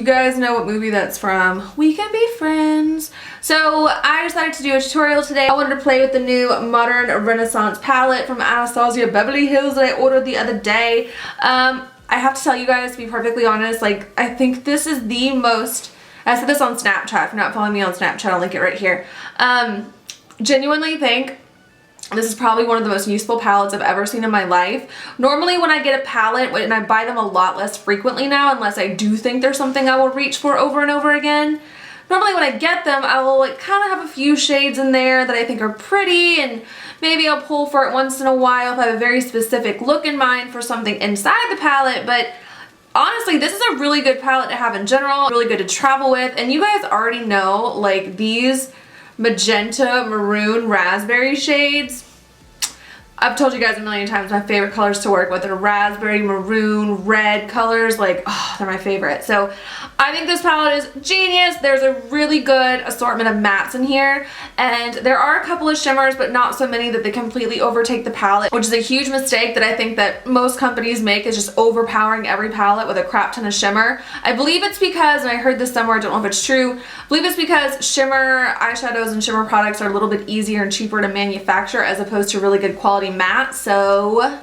guys know what movie that's from. We can be friends. So I decided to do a tutorial today. I wanted to play with the new Modern Renaissance palette from Anastasia Beverly Hills that I ordered the other day. I have to tell you guys, to be perfectly honest, like, I think this is the most, I said this on Snapchat. If you're not following me on Snapchat, I'll link it right here. Genuinely think this is probably one of the most useful palettes I've ever seen in my life. Normally when I get a palette, and I buy them a lot less frequently now, unless I do think there's something I will reach for over and over again. Normally when I get them, I will like kind of have a few shades in there that I think are pretty, and maybe I'll pull for it once in a while if I have a very specific look in mind for something inside the palette. But honestly, this is a really good palette to have in general, really good to travel with. And you guys already know, like, these magenta, maroon, raspberry shades, I've told you guys a million times my favorite colors to work with are raspberry, maroon, red colors. Like, oh, they're my favorite. So I think this palette is genius. There's a really good assortment of mattes in here, and there are a couple of shimmers, but not so many that they completely overtake the palette, which is a huge mistake that I think that most companies make, is just overpowering every palette with a crap ton of shimmer. I believe it's because, and I heard this somewhere, I don't know if it's true, I believe it's because shimmer eyeshadows and shimmer products are a little bit easier and cheaper to manufacture as opposed to really good quality matte. So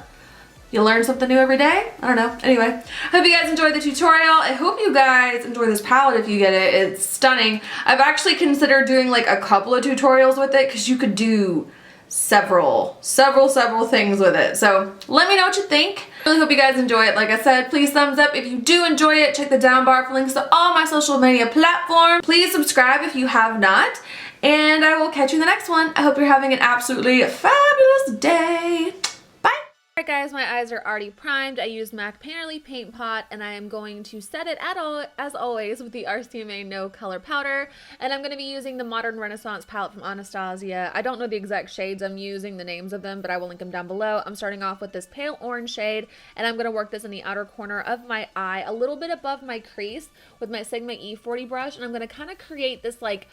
you learn something new every day. I don't know. Anyway, I hope you guys enjoyed the tutorial. I hope you guys enjoy this palette if you get it. It's stunning. I've actually considered doing like a couple of tutorials with it because you could do several things with it. So let me know what you think. I really hope you guys enjoy it. Like I said, please thumbs up if you do enjoy it. Check the down bar for links to all my social media platforms. Please subscribe if you have not. And I will catch you in the next one. I hope you're having an absolutely fabulous day. Bye. Alright guys, my eyes are already primed. I used MAC Painterly Paint Pot, and I am going to set it as always with the RCMA No Color Powder. And I'm going to be using the Modern Renaissance palette from Anastasia. I don't know the exact shades I'm using, the names of them, but I will link them down below. I'm starting off with this pale orange shade, and I'm going to work this in the outer corner of my eye, a little bit above my crease with my Sigma E40 brush. And I'm going to kind of create this like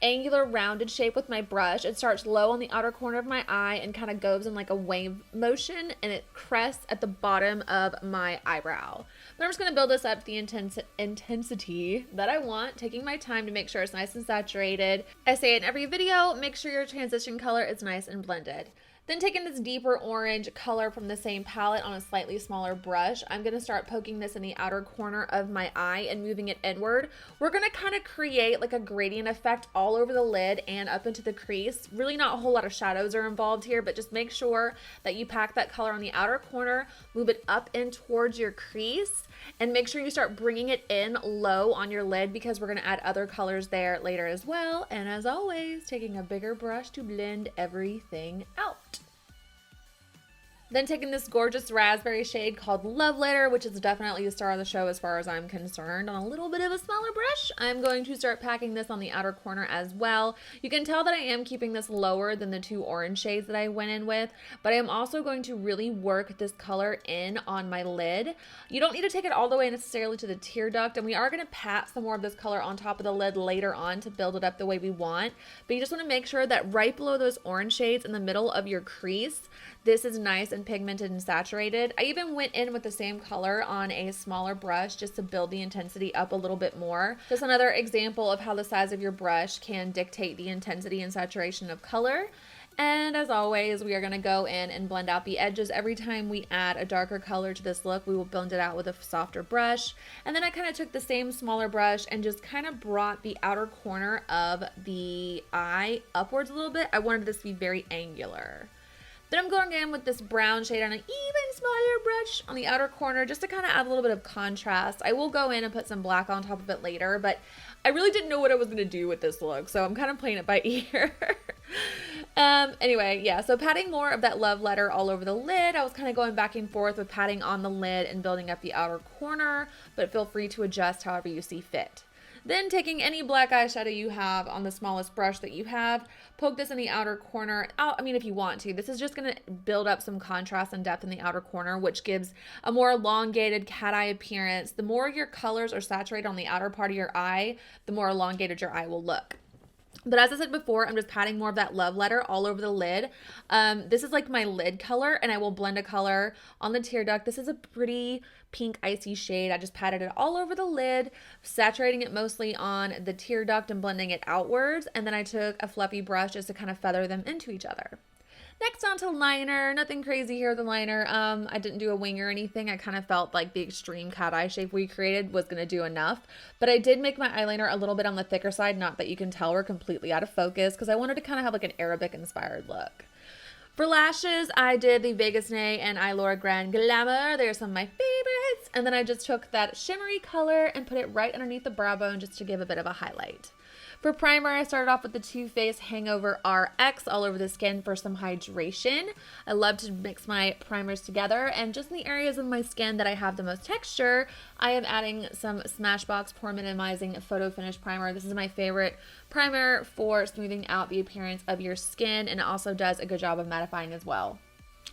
angular rounded shape with my brush. It starts low on the outer corner of my eye and kind of goes in like a wave motion, and it crests at the bottom of my eyebrow. But I'm just going to build this up to the intensity that I want, taking my time to make sure it's nice and saturated. I say in every video, make sure your transition color is nice and blended. Then taking this deeper orange color from the same palette on a slightly smaller brush, I'm going to start poking this in the outer corner of my eye and moving it inward. We're going to kind of create like a gradient effect all over the lid and up into the crease. Really not a whole lot of shadows are involved here, but just make sure that you pack that color on the outer corner, move it up in towards your crease, and make sure you start bringing it in low on your lid because we're going to add other colors there later as well. And as always, taking a bigger brush to blend everything out. Then taking this gorgeous raspberry shade called Love Letter, which is definitely the star of the show as far as I'm concerned, on a little bit of a smaller brush, I'm going to start packing this on the outer corner as well. You can tell that I am keeping this lower than the two orange shades that I went in with, but I am also going to really work this color in on my lid. You don't need to take it all the way necessarily to the tear duct, and we are going to pat some more of this color on top of the lid later on to build it up the way we want, but you just want to make sure that right below those orange shades in the middle of your crease, this is nice and pigmented and saturated. I even went in with the same color on a smaller brush just to build the intensity up a little bit more. Just another example of how the size of your brush can dictate the intensity and saturation of color. And as always, we are going to go in and blend out the edges. Every time we add a darker color to this look, we will blend it out with a softer brush. And then I kind of took the same smaller brush and just kind of brought the outer corner of the eye upwards a little bit. I wanted this to be very angular. Then I'm going in with this brown shade on an even smaller brush on the outer corner just to kind of add a little bit of contrast. I will go in and put some black on top of it later, but I really didn't know what I was going to do with this look, so I'm kind of playing it by ear. Anyway, yeah, so patting more of that Love Letter all over the lid. I was kind of going back and forth with patting on the lid and building up the outer corner, but feel free to adjust however you see fit. Then taking any black eyeshadow you have on the smallest brush that you have, poke this in the outer corner. I mean, if you want to. This is just going to build up some contrast and depth in the outer corner, which gives a more elongated cat eye appearance. The more your colors are saturated on the outer part of your eye, the more elongated your eye will look. But as I said before, I'm just patting more of that love letter all over the lid. This is like my lid color, and I will blend a color on the tear duct. This is a pretty pink icy shade. I just patted it all over the lid, saturating it mostly on the tear duct and blending it outwards. And then I took a fluffy brush just to kind of feather them into each other. Next on to liner. Nothing crazy here with the liner. I didn't do a wing or anything. I kind of felt like the extreme cat eye shape we created was going to do enough. But I did make my eyeliner a little bit on the thicker side. Not that you can tell we're completely out of focus, because I wanted to kind of have like an Arabic inspired look. For lashes, I did the Vegas Nay and Eylure Grand Glamour. They're some of my favorites. And then I just took that shimmery color and put it right underneath the brow bone just to give a bit of a highlight. For primer, I started off with the Too Faced Hangover RX all over the skin for some hydration. I love to mix my primers together, and just in the areas of my skin that I have the most texture, I am adding some Smashbox Pore Minimizing Photo Finish Primer. This is my favorite primer for smoothing out the appearance of your skin, and it also does a good job of mattifying as well.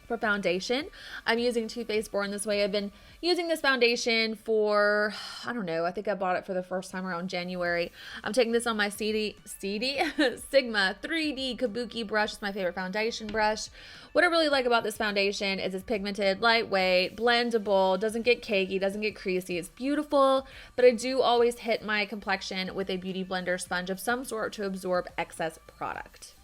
For foundation, I'm using Too Faced Born This Way. I've been using this foundation for, I don't know, I think I bought it for the first time around January. I'm taking this on my Sigma 3D Kabuki brush. It's my favorite foundation brush. What I really like about this foundation is it's pigmented, lightweight, blendable, doesn't get cakey, doesn't get creasy. It's beautiful, but I do always hit my complexion with a beauty blender sponge of some sort to absorb excess product.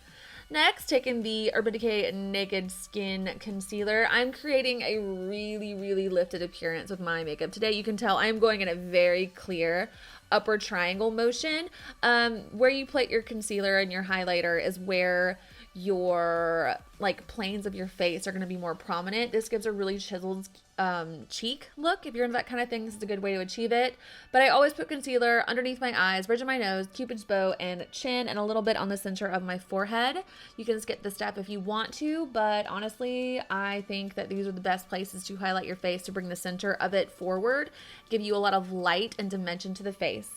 Next, taking the Urban Decay Naked Skin Concealer, I'm creating a really lifted appearance with my makeup. Today, you can tell I'm going in a very clear upward triangle motion. Where you put your concealer and your highlighter is where your planes of your face are going to be more prominent. This gives a really chiseled cheek look. If you're into that kind of thing, this is a good way to achieve it. But I always put concealer underneath my eyes, bridge of my nose, cupid's bow, and chin, and a little bit on the center of my forehead. You can skip this step if you want to, but honestly, I think that these are the best places to highlight your face to bring the center of it forward, give you a lot of light and dimension to the face.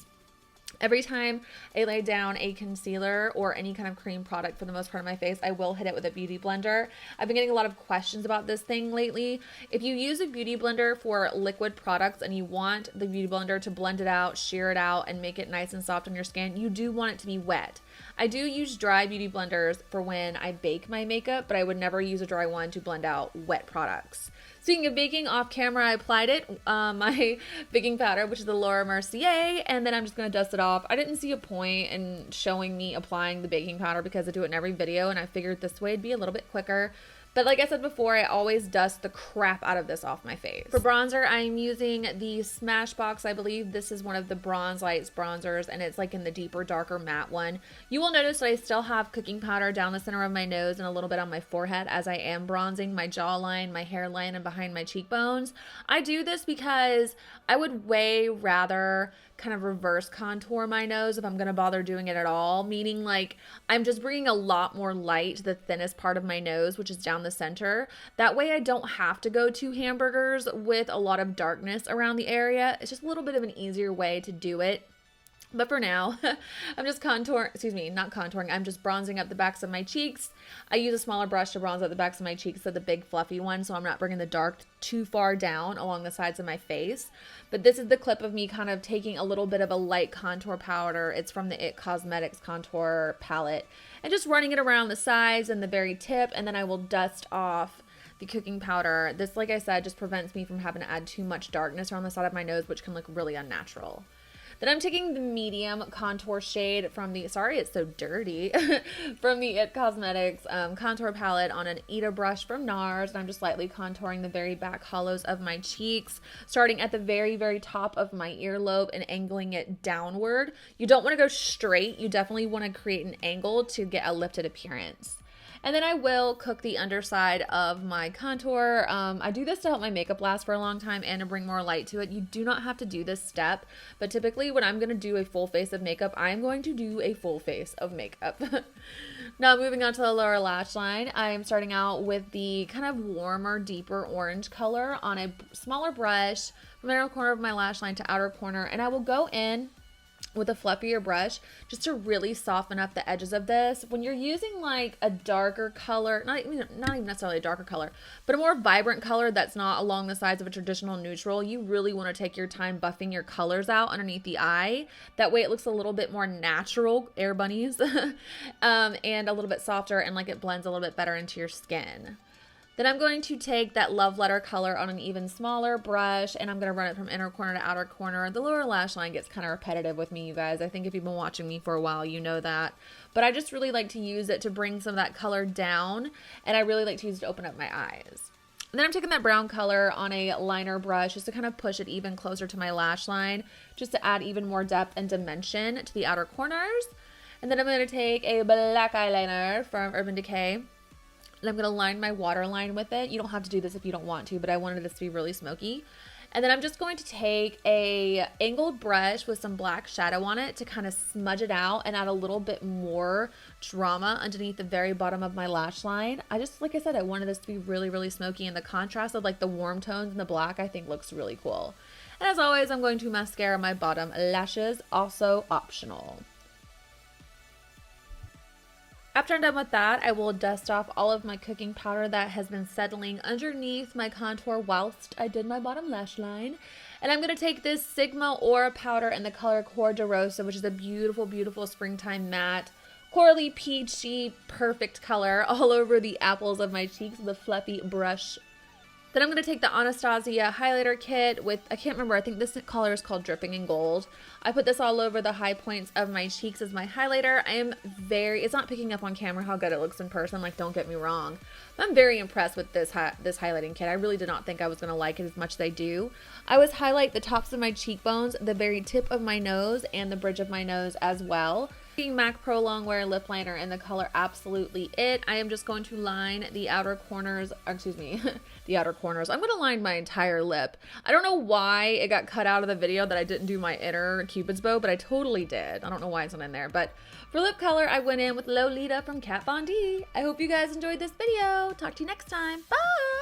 Every time I lay down a concealer or any kind of cream product for the most part of my face, I will hit it with a beauty blender. I've been getting a lot of questions about this thing lately. If you use a beauty blender for liquid products and you want the beauty blender to blend it out, shear it out, and make it nice and soft on your skin, you do want it to be wet. I do use dry beauty blenders for when I bake my makeup, but I would never use a dry one to blend out wet products. Speaking of baking, off camera I applied it, my baking powder, which is the Mercier, and then I'm just going to dust it off. I didn't see a point in showing me applying the baking powder because I do it in every video, and I figured this way it'd be a little bit quicker. But like I said before, I always dust the crap out of this off my face. For bronzer, I'm using the Smashbox. I believe this is one of the Bronze Lights bronzers, and it's like in the deeper, darker matte one. You will notice that I still have cooking powder down the center of my nose and a little bit on my forehead as I am bronzing my jawline, my hairline, and behind my cheekbones. I do this because I would way rather kind of reverse contour my nose if I'm going to bother doing it at all, meaning like I'm just bringing a lot more light to the thinnest part of my nose, which is down the center. That way I don't have to go to hamburgers with a lot of darkness around the area. It's just a little bit of an easier way to do it. But for now, I'm just not contouring, I'm just bronzing up the backs of my cheeks. I use a smaller brush to bronze up the backs of my cheeks than the big fluffy one, so I'm not bringing the dark too far down along the sides of my face. But this is the clip of me kind of taking a little bit of a light contour powder. It's from the IT Cosmetics contour palette. And just running it around the sides and the very tip, and then I will dust off the cooking powder. This, like I said, just prevents me from having to add too much darkness around the side of my nose, which can look really unnatural. Then I'm taking the medium contour shade from the, sorry it's so dirty, from the IT Cosmetics contour palette on an Ita brush from NARS, and I'm just lightly contouring the very back hollows of my cheeks, starting at the very top of my earlobe and angling it downward. You don't want to go straight, you definitely want to create an angle to get a lifted appearance. And then I will cook the underside of my contour. I do this to help my makeup last for a long time and to bring more light to it. You do not have to do this step, but typically when I'm going to do a full face of makeup, I'm going to do a full face of makeup. Now moving on to the lower lash line, I'm starting out with the kind of warmer, deeper orange color on a smaller brush from inner corner of my lash line to outer corner, and I will go in with a fluffier brush just to really soften up the edges of this. When you're using like a darker color, not even necessarily a darker color, but a more vibrant color that's not along the sides of a traditional neutral, you really want to take your time buffing your colors out underneath the eye. That way it looks a little bit more natural, air bunnies, and a little bit softer, and like it blends a little bit better into your skin. Then I'm going to take that Love Letter color on an even smaller brush, and I'm going to run it from inner corner to outer corner. The lower lash line gets kind of repetitive with me, you guys. I think if you've been watching me for a while, you know that. But I just really like to use it to bring some of that color down, and I really like to use it to open up my eyes. And then I'm taking that brown color on a liner brush just to kind of push it even closer to my lash line, just to add even more depth and dimension to the outer corners. And then I'm going to take a black eyeliner from Urban Decay. And I'm going to line my waterline with it. You don't have to do this if you don't want to, but I wanted this to be really smoky. And then I'm just going to take a angled brush with some black shadow on it to kind of smudge it out and add a little bit more drama underneath the very bottom of my lash line. Like I said, I wanted this to be really, really smoky, and the contrast of like the warm tones and the black I think looks really cool. And as always, I'm going to mascara my bottom lashes, also optional. After I'm done with that, I will dust off all of my cooking powder that has been settling underneath my contour whilst I did my bottom lash line. And I'm going to take this Sigma Aura powder in the color Core de Rosa, which is a beautiful, beautiful springtime matte, corally peachy, perfect color all over the apples of my cheeks with a fluffy brush. Then I'm going to take the Anastasia highlighter kit with, I can't remember, I think this color is called Dripping in Gold. I put this all over the high points of my cheeks as my highlighter. It's not picking up on camera how good it looks in person, like don't get me wrong. I'm very impressed with this highlighting kit. I really did not think I was going to like it as much as I do. I always highlight the tops of my cheekbones, the very tip of my nose, and the bridge of my nose as well. MAC Pro Longwear Lip Liner in the color Absolutely It. I am just going to line the outer corners, the outer corners. I'm going to line my entire lip. I don't know why it got cut out of the video that I didn't do my inner Cupid's bow, but I totally did. I don't know why it's not in there, but for lip color, I went in with Lolita from Kat Von D. I hope you guys enjoyed this video. Talk to you next time. Bye!